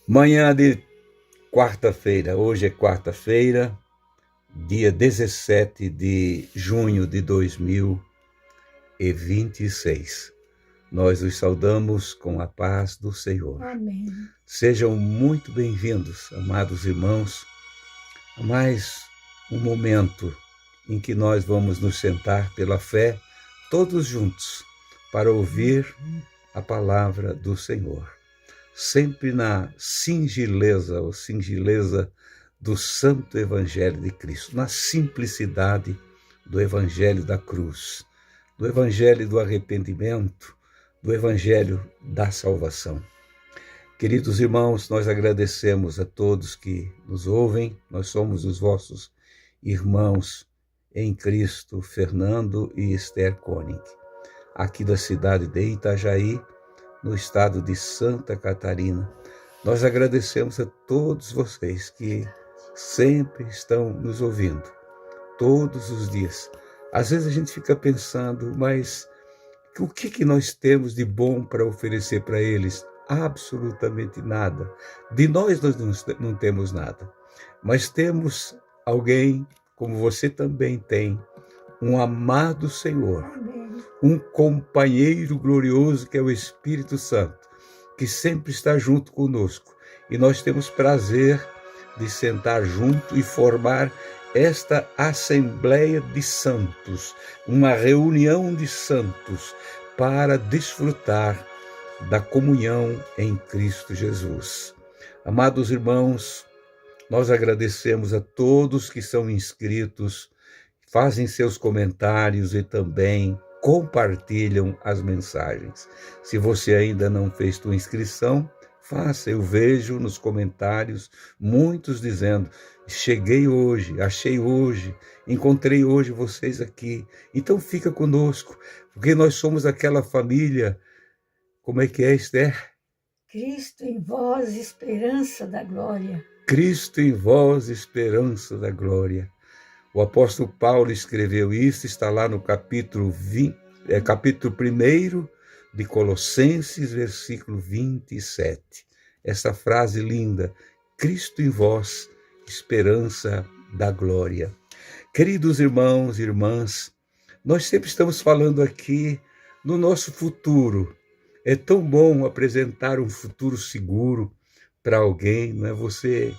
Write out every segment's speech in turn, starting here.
Manhã de quarta-feira, hoje é quarta-feira, dia 17 de junho de 2026. Nós os saudamos com a paz do Senhor. Amém. Sejam muito bem-vindos, amados irmãos, a mais um momento em que nós vamos nos sentar pela fé, todos juntos, para ouvir a palavra do Senhor. Sempre na singeleza do Santo Evangelho de Cristo, na simplicidade do Evangelho da cruz, do Evangelho do arrependimento, do Evangelho da salvação. Queridos irmãos, nós agradecemos a todos que nos ouvem, nós somos os vossos irmãos em Cristo, Fernando e Esther Koenig, aqui da cidade de Itajaí, no estado de Santa Catarina. Nós agradecemos a todos vocês que sempre estão nos ouvindo, todos os dias. Às vezes a gente fica pensando, mas o que nós temos de bom para oferecer para eles? Absolutamente nada. De nós não temos nada, mas temos alguém, como você também tem, um amado Senhor, um companheiro glorioso que é o Espírito Santo, que sempre está junto conosco. E nós temos prazer de sentar junto e formar esta Assembleia de Santos, uma reunião de santos para desfrutar da comunhão em Cristo Jesus. Amados irmãos, nós agradecemos a todos que são inscritos, fazem seus comentários e também compartilham as mensagens. Se você ainda não fez sua inscrição, faça. Eu vejo nos comentários muitos dizendo: cheguei hoje, achei hoje, encontrei hoje vocês aqui. Então fica conosco, porque nós somos aquela família. Como é que é, Esther? Cristo em vós, esperança da glória. Cristo em vós, esperança da glória. O apóstolo Paulo escreveu isso, está lá no capítulo 1 de Colossenses, versículo 27. Essa frase linda: Cristo em vós, esperança da glória. Queridos irmãos e irmãs, nós sempre estamos falando aqui no nosso futuro. É tão bom apresentar um futuro seguro para alguém, não é? Você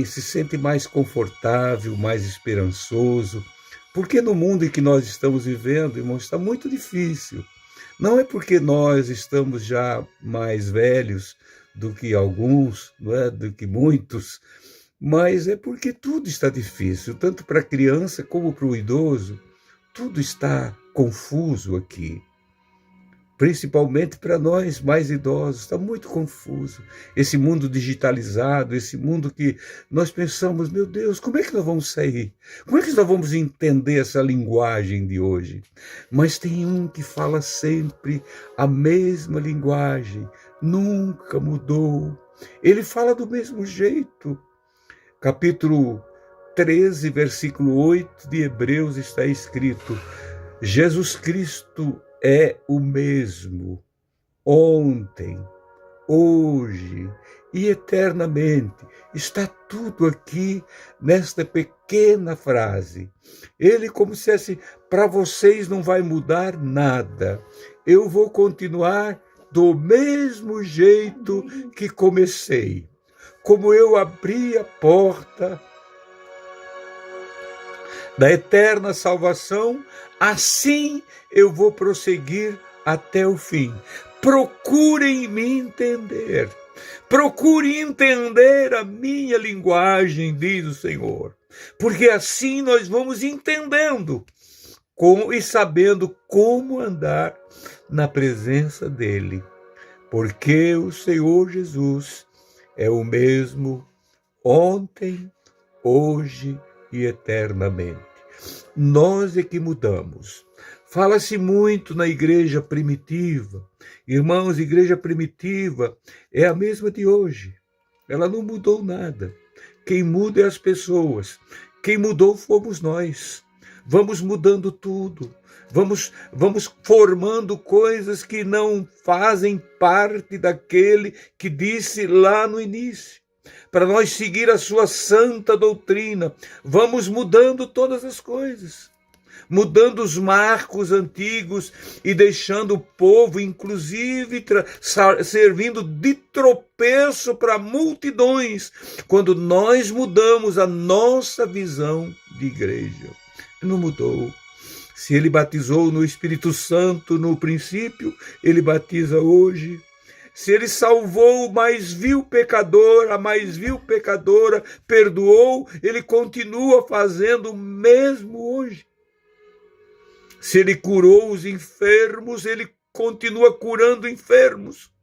se sente mais confortável, mais esperançoso, porque no mundo em que nós estamos vivendo, irmãos, está muito difícil. Não é porque nós estamos já mais velhos do que alguns, não é? Do que muitos, mas é porque tudo está difícil, tanto para a criança como para o idoso, tudo está confuso aqui. Principalmente para nós mais idosos, está muito confuso. Esse mundo digitalizado, esse mundo que nós pensamos, meu Deus, como é que nós vamos sair? Como é que nós vamos entender essa linguagem de hoje? Mas tem um que fala sempre a mesma linguagem, nunca mudou. Ele fala do mesmo jeito. Capítulo 13, versículo 8 de Hebreus está escrito: Jesus Cristo é o mesmo, ontem, hoje e eternamente. Está tudo aqui nesta pequena frase. Ele como se dissesse, para vocês não vai mudar nada. Eu vou continuar do mesmo jeito que comecei. Como eu abri a porta da eterna salvação, assim eu vou prosseguir até o fim. Procurem me entender. Procure entender a minha linguagem, diz o Senhor. Porque assim nós vamos entendendo e sabendo como andar na presença dEle. Porque o Senhor Jesus é o mesmo ontem, hoje e eternamente. Nós é que mudamos. Fala-se muito na igreja primitiva. Irmãos, igreja primitiva é a mesma de hoje. Ela não mudou nada. Quem muda é as pessoas. Quem mudou fomos nós. vamos mudando tudo, vamos formando coisas que não fazem parte daquele que disse lá no início. Para nós seguir a sua santa doutrina, vamos mudando todas as coisas, mudando os marcos antigos e deixando o povo, inclusive, servindo de tropeço para multidões, quando nós mudamos a nossa visão de igreja. Não mudou. Se ele batizou no Espírito Santo no princípio, ele batiza hoje. Se ele salvou o mais vil pecador, a mais vil pecadora, perdoou, ele continua fazendo o mesmo hoje. Se ele curou os enfermos, ele continua curando enfermos.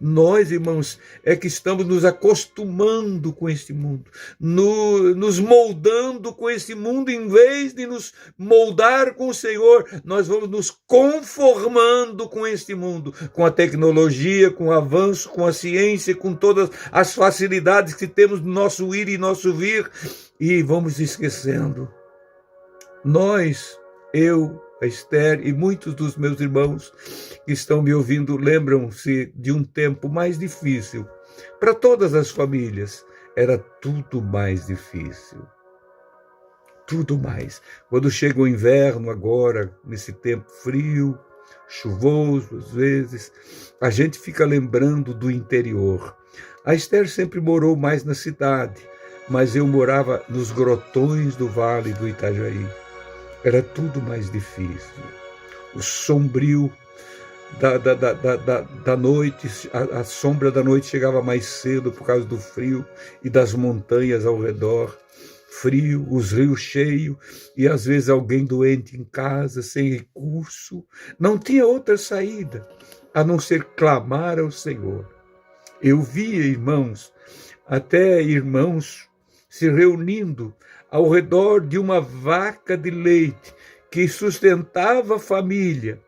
Nós, irmãos, é que estamos nos acostumando com este mundo, nos moldando com esse mundo, em vez de nos moldar com o Senhor, nós vamos nos conformando com este mundo, com a tecnologia, com o avanço, com a ciência, com todas as facilidades que temos no nosso ir e nosso vir, e vamos esquecendo. Nós, eu, a Esther e muitos dos meus irmãos que estão me ouvindo lembram-se de um tempo mais difícil. Para todas as famílias, era tudo mais difícil. Tudo mais. Quando chega o inverno agora, nesse tempo frio, chuvoso às vezes, a gente fica lembrando do interior. A Esther sempre morou mais na cidade, mas eu morava nos grotões do Vale do Itajaí. Era tudo mais difícil. O sombrio da noite, a sombra da noite chegava mais cedo por causa do frio e das montanhas ao redor. Frio, os rios cheios e às vezes alguém doente em casa, sem recurso. Não tinha outra saída a não ser clamar ao Senhor. Eu via irmãos, até irmãos, se reunindo ao redor de uma vaca de leite que sustentava a família.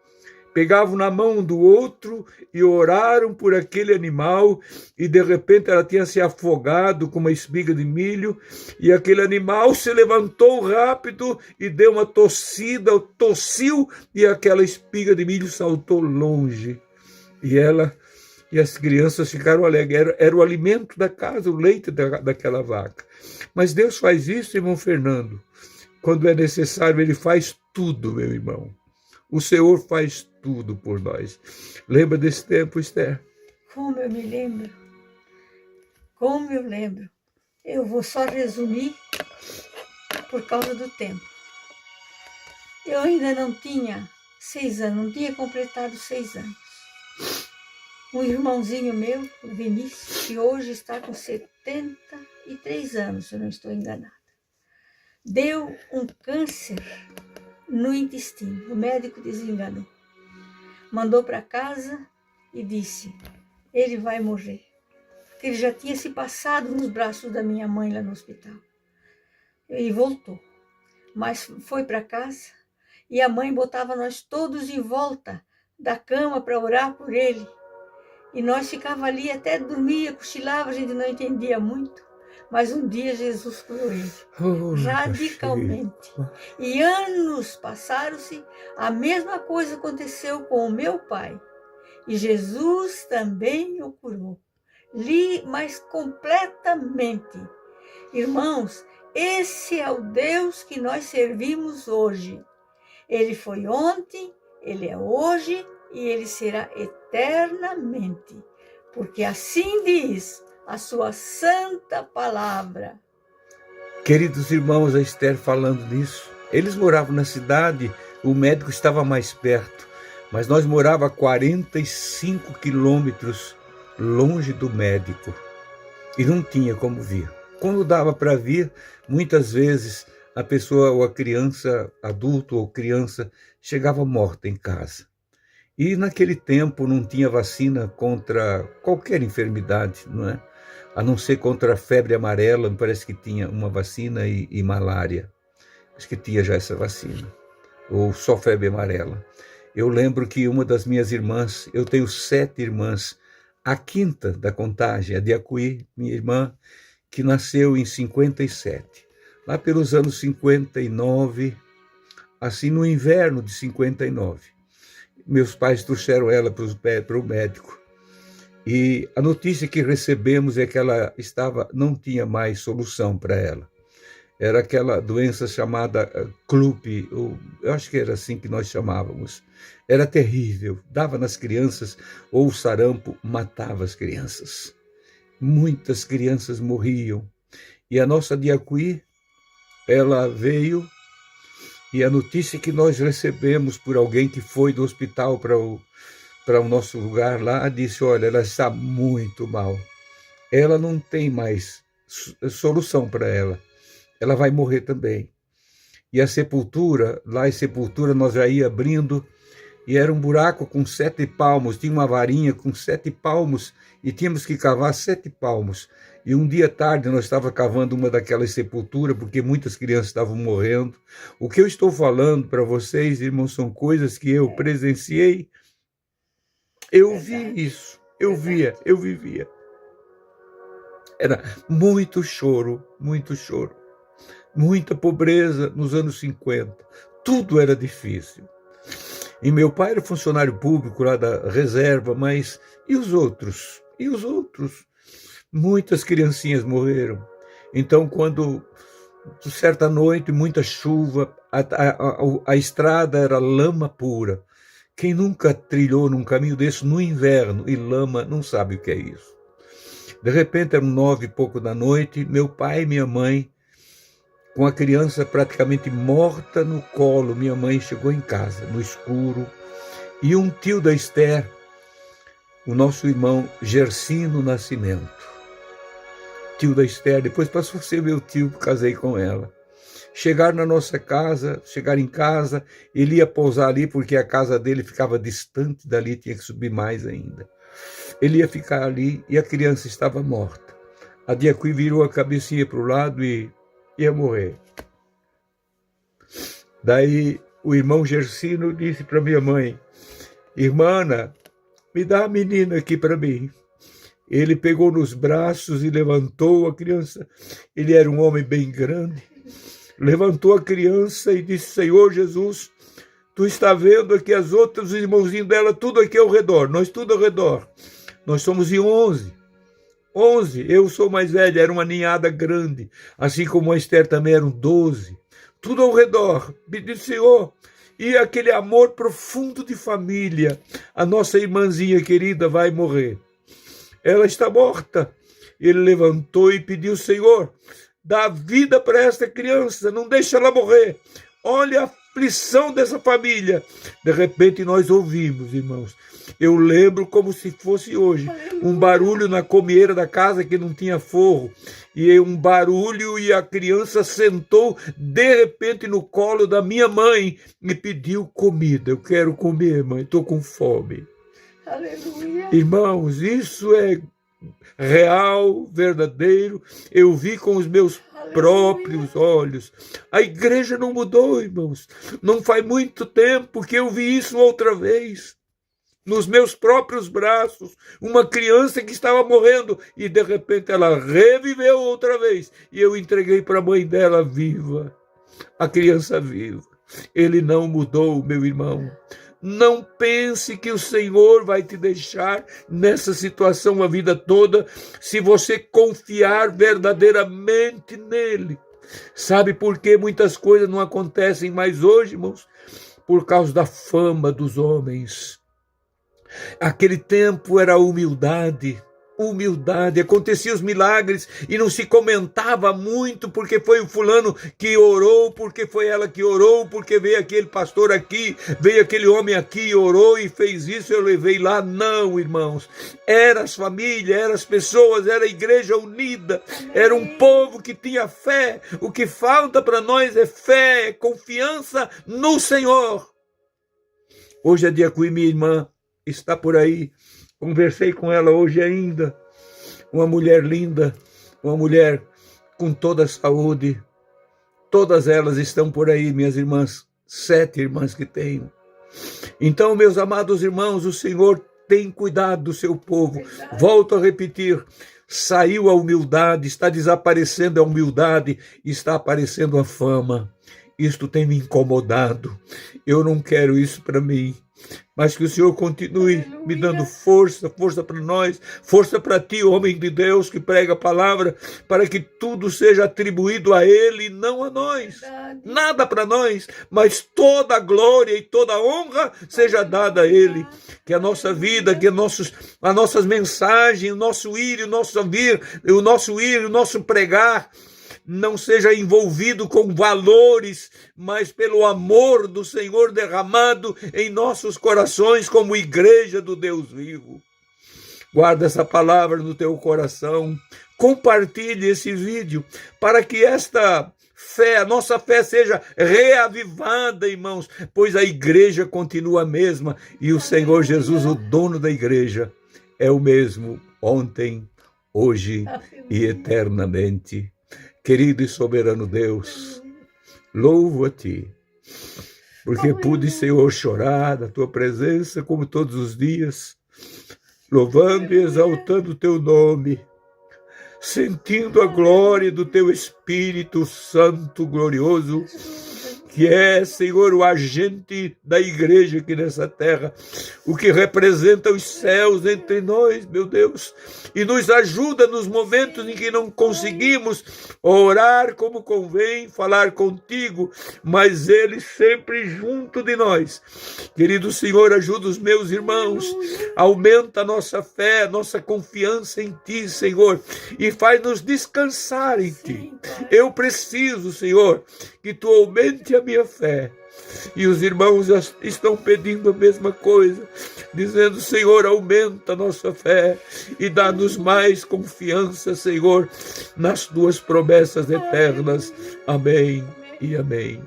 Pegavam na mão do outro e oraram por aquele animal e de repente ela tinha se afogado com uma espiga de milho e aquele animal se levantou rápido e deu uma tossida, tossiu e aquela espiga de milho saltou longe. E as crianças ficaram alegres. Era o alimento da casa, o leite daquela vaca. Mas Deus faz isso, irmão Fernando. Quando é necessário, Ele faz tudo, meu irmão. O Senhor faz tudo por nós. Lembra desse tempo, Esther? Como eu me lembro. Como eu lembro. Eu vou só resumir por causa do tempo. Eu ainda não tinha 6 anos, não tinha completado 6 anos. Um irmãozinho meu, o Vinícius, que hoje está com 73 anos, se eu não estou enganada, deu um câncer no intestino. O médico desenganou. Mandou para casa e disse, ele vai morrer. Porque ele já tinha se passado nos braços da minha mãe lá no hospital. E voltou. Mas foi para casa e a mãe botava nós todos em volta da cama para orar por ele. E nós ficava ali até dormia, cochilava, a gente não entendia muito. Mas um dia Jesus curou ele, radicalmente. E anos passaram-se, a mesma coisa aconteceu com o meu pai. E Jesus também o curou, mas completamente. Irmãos, esse é o Deus que nós servimos hoje. Ele foi ontem, ele é hoje e ele será eternamente, porque assim diz a sua santa palavra. Queridos irmãos, a Esther falando nisso, eles moravam na cidade, o médico estava mais perto, mas nós morávamos a 45 quilômetros longe do médico e não tinha como vir. Quando dava para vir, muitas vezes a pessoa ou a criança, adulto ou criança, chegava morta em casa. E naquele tempo não tinha vacina contra qualquer enfermidade, não é? A não ser contra a febre amarela, me parece que tinha uma vacina e malária. Acho que tinha já essa vacina, ou só febre amarela. Eu lembro que uma das minhas irmãs, eu tenho 7 irmãs, a quinta da contagem, a de Acuí, minha irmã, que nasceu em 57. Lá pelos anos 59, assim no inverno de 59. Meus pais trouxeram ela para o médico. E a notícia que recebemos é que ela não tinha mais solução para ela. Era aquela doença chamada CLUP, eu acho que era assim que nós chamávamos. Era terrível, dava nas crianças, ou o sarampo matava as crianças. Muitas crianças morriam. E a nossa Diacuí, ela veio, e a notícia que nós recebemos por alguém que foi do hospital para o nosso lugar lá, disse, olha, ela está muito mal. Ela não tem mais solução para ela. Ela vai morrer também. E a sepultura, lá em Sepultura, nós já ia abrindo, e era um buraco com 7 palmos, tinha uma varinha com 7 palmos, e tínhamos que cavar 7 palmos. E um dia tarde nós estávamos cavando uma daquelas sepulturas, porque muitas crianças estavam morrendo. O que eu estou falando para vocês, irmãos, são coisas que eu presenciei. Eu vi isso, eu via, eu vivia. Era muito choro, muita pobreza nos anos 50. Tudo era difícil. E meu pai era funcionário público lá da reserva, mas e os outros? E os outros? Muitas criancinhas morreram. Então, quando, certa noite, muita chuva, a estrada era lama pura. Quem nunca trilhou num caminho desse no inverno e lama não sabe o que é isso. De repente, eram 9 e pouco da noite, meu pai e minha mãe, com a criança praticamente morta no colo, minha mãe chegou em casa, no escuro, e um tio da Esther, o nosso irmão Gersino Nascimento. Tio da Esther, depois passou a ser meu tio, casei com ela. Chegaram na nossa casa, chegaram em casa, ele ia pousar ali porque a casa dele ficava distante dali, tinha que subir mais ainda. Ele ia ficar ali e a criança estava morta. A Diacuí virou a cabecinha para o lado e ia morrer. Daí o irmão Gersino disse para minha mãe, irmã, me dá a menina aqui para mim. Ele pegou nos braços e levantou a criança. Ele era um homem bem grande. Levantou a criança e disse, Senhor Jesus, tu está vendo aqui as outras, os irmãozinhos dela, tudo aqui ao redor, nós tudo ao redor. Nós somos em 11, eu sou mais velho, era uma ninhada grande, assim como a Esther também eram 12, tudo ao redor. Me disse, Senhor, e aquele amor profundo de família, a nossa irmãzinha querida vai morrer. Ela está morta. Ele levantou e pediu, Senhor, dá vida para esta criança, não deixa ela morrer. Olha a aflição dessa família. De repente nós ouvimos, irmãos, eu lembro como se fosse hoje, um barulho na comieira da casa que não tinha forro, e um barulho e a criança sentou de repente no colo da minha mãe e pediu comida. Eu quero comer, mãe, estou com fome. Aleluia. Irmãos, isso é real, verdadeiro, eu vi com os meus próprios olhos. A igreja não mudou, irmãos. Não faz muito tempo que eu vi isso outra vez. Nos meus próprios braços, uma criança que estava morrendo e de repente ela reviveu outra vez e eu entreguei para a mãe dela viva, a criança viva. Ele não mudou, meu irmão. Não pense que o Senhor vai te deixar nessa situação a vida toda se você confiar verdadeiramente nele. Sabe por que muitas coisas não acontecem mais hoje, irmãos? Por causa da fama dos homens. Aquele tempo era humildade, aconteciam os milagres e não se comentava muito porque foi o fulano que orou, porque foi ela que orou, porque veio aquele pastor aqui, veio aquele homem aqui, orou e fez isso, eu levei lá. Não, irmãos, era as famílias, eram as pessoas, era a igreja unida, era um povo que tinha fé. O que falta para nós é fé, é confiança no Senhor. Hoje a Diacuí, minha irmã, está por aí, conversei com ela hoje ainda, uma mulher linda, uma mulher com toda a saúde, todas elas estão por aí, minhas irmãs, 7 irmãs que tenho. Então, meus amados irmãos, o Senhor tem cuidado do seu povo. Volto a repetir, saiu a humildade, está desaparecendo a humildade, está aparecendo a fama. isto tem me incomodado, eu não quero isso para mim. Mas que o Senhor continue me dando força para nós, força para ti, homem de Deus, que prega a palavra, para que tudo seja atribuído a Ele e não a nós. Nada para nós, mas toda a glória e toda a honra seja dada a Ele. Que a nossa vida, que as nossas mensagens, o nosso ir e o nosso vir, o nosso pregar, não seja envolvido com valores, mas pelo amor do Senhor derramado em nossos corações como igreja do Deus vivo. Guarda essa palavra no teu coração, compartilhe esse vídeo para que esta fé, a nossa fé seja reavivada, irmãos, pois a igreja continua a mesma e o Senhor Jesus, o dono da igreja, é o mesmo ontem, hoje e eternamente. Querido e soberano Deus, louvo a Ti, porque pude, Senhor, chorar na Tua presença como todos os dias, louvando e exaltando o Teu nome, sentindo a glória do Teu Espírito Santo glorioso, que é, Senhor, o agente da igreja aqui nessa terra, o que representa os céus entre nós, meu Deus, e nos ajuda nos momentos em que não conseguimos orar como convém, falar contigo, mas Ele sempre junto de nós. Querido Senhor, ajuda os meus irmãos, aumenta a nossa fé, a nossa confiança em Ti, Senhor, e faz-nos descansar em Ti. Eu preciso, Senhor, que Tu aumente a minha fé. E os irmãos já estão pedindo a mesma coisa, dizendo: Senhor, aumenta a nossa fé e dá-nos mais confiança, Senhor, nas Tuas promessas eternas. Amém e amém.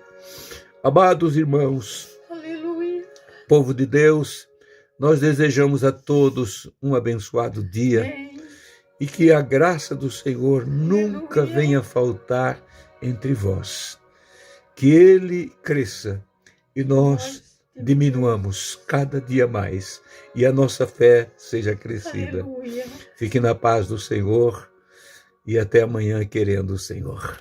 Amados irmãos, povo de Deus, nós desejamos a todos um abençoado dia e que a graça do Senhor nunca venha faltar entre vós. Que Ele cresça e nós diminuamos cada dia mais e a nossa fé seja crescida. Fique na paz do Senhor e até amanhã, querendo o Senhor.